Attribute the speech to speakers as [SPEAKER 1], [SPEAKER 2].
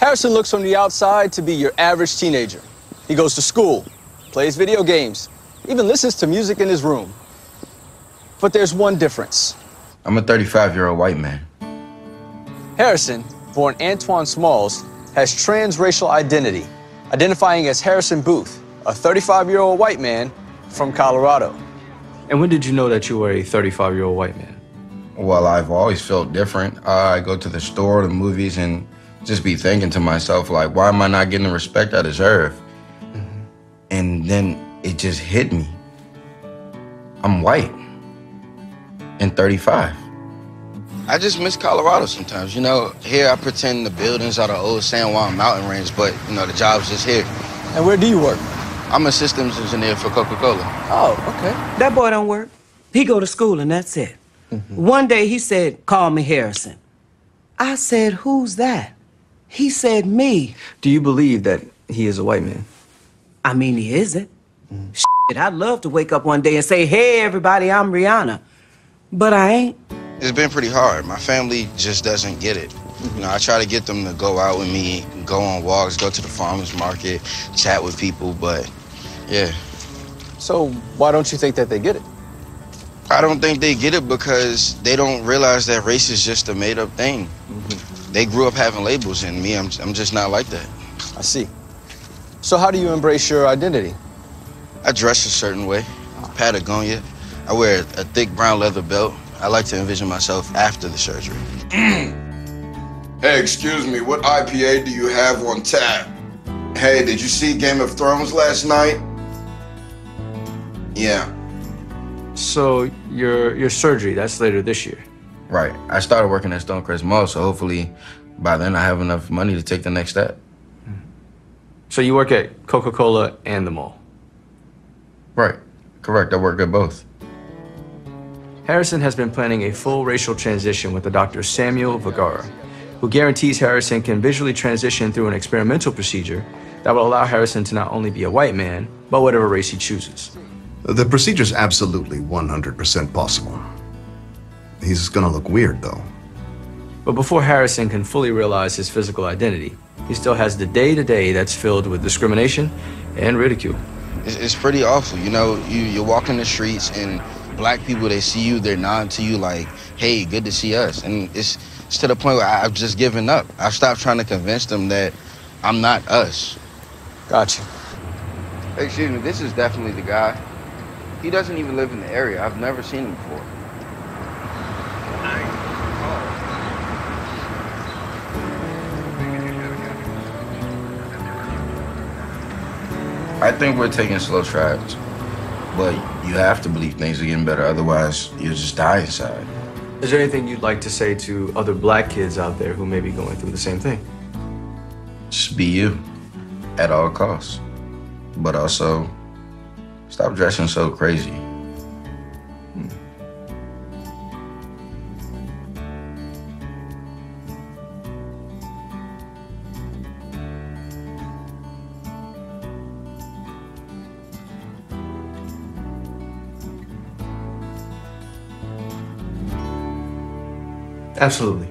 [SPEAKER 1] Harrison looks from the outside to be your average teenager. He goes to school, plays video games, even listens to music in his room. But there's one difference.
[SPEAKER 2] I'm a 35-year-old white man.
[SPEAKER 1] Harrison, born Antoine Smalls, has transracial identity, identifying as Harrison Booth, a 35-year-old white man from Colorado.
[SPEAKER 3] And when did you know that you were a 35-year-old white man?
[SPEAKER 2] Well, I've always felt different. I go to the store, the movies, and just be thinking to myself, like, why am I not getting the respect I deserve? Mm-hmm. And then it just hit me. I'm white and 35. I just miss Colorado sometimes. You know, here I pretend the buildings are the old San Juan mountain range, but, you know, the job's just here.
[SPEAKER 1] And where do you work?
[SPEAKER 2] I'm a systems engineer for Coca-Cola.
[SPEAKER 1] Oh, okay.
[SPEAKER 4] That boy don't work. He go to school and that's it. Mm-hmm. One day he said, call me Harrison. I said, who's that? He said, me.
[SPEAKER 3] Do you believe that he is a white man?
[SPEAKER 4] I mean, he isn't. Shit, I'd love to wake up one day and say, hey, everybody, I'm Rihanna. But I ain't.
[SPEAKER 2] It's been pretty hard. My family just doesn't get it. You know, I try to get them to go out with me, go on walks, go to the farmer's market, chat with people, but yeah.
[SPEAKER 1] So why don't you think that they get it?
[SPEAKER 2] I don't think they get it because they don't realize that race is just a made-up thing. Mm-hmm. They grew up having labels, and me, I'm just not like that.
[SPEAKER 1] I see. So how do you embrace your identity?
[SPEAKER 2] I dress a certain way. Patagonia. I wear a thick brown leather belt. I like to envision myself after the surgery.
[SPEAKER 5] Hey, excuse me, what IPA do you have on tap? Hey, did you see Game of Thrones last night? Yeah.
[SPEAKER 3] So your surgery, that's later this year?
[SPEAKER 2] Right. I started working at Stonecrest Mall, so hopefully by then I have enough money to take the next step.
[SPEAKER 3] So you work at Coca-Cola and the mall?
[SPEAKER 2] Right. Correct. I work at both.
[SPEAKER 3] Harrison has been planning a full racial transition with the Dr. Samuel Vergara, who guarantees Harrison can visually transition through an experimental procedure that will allow Harrison to not only be a white man, but whatever race he chooses.
[SPEAKER 6] The procedure's absolutely 100% possible. He's gonna look weird, though.
[SPEAKER 3] But before Harrison can fully realize his physical identity, he still has the day-to-day that's filled with discrimination and ridicule.
[SPEAKER 2] It's pretty awful. You know, you're walking the streets and black people, they see you, they're nodding to you like, hey, good to see us. And it's to the point where I've just given up. I've stopped trying to convince them that I'm not us.
[SPEAKER 1] Gotcha.
[SPEAKER 2] Hey, excuse me, this is definitely the guy. He doesn't even live in the area. I've never seen him before. I think we're taking slow strides, but you have to believe things are getting better, otherwise you'll just die inside.
[SPEAKER 3] Is there anything you'd like to say to other black kids out there who may be going through the same thing?
[SPEAKER 2] Just be you, at all costs. But also, stop dressing so crazy.
[SPEAKER 3] Absolutely.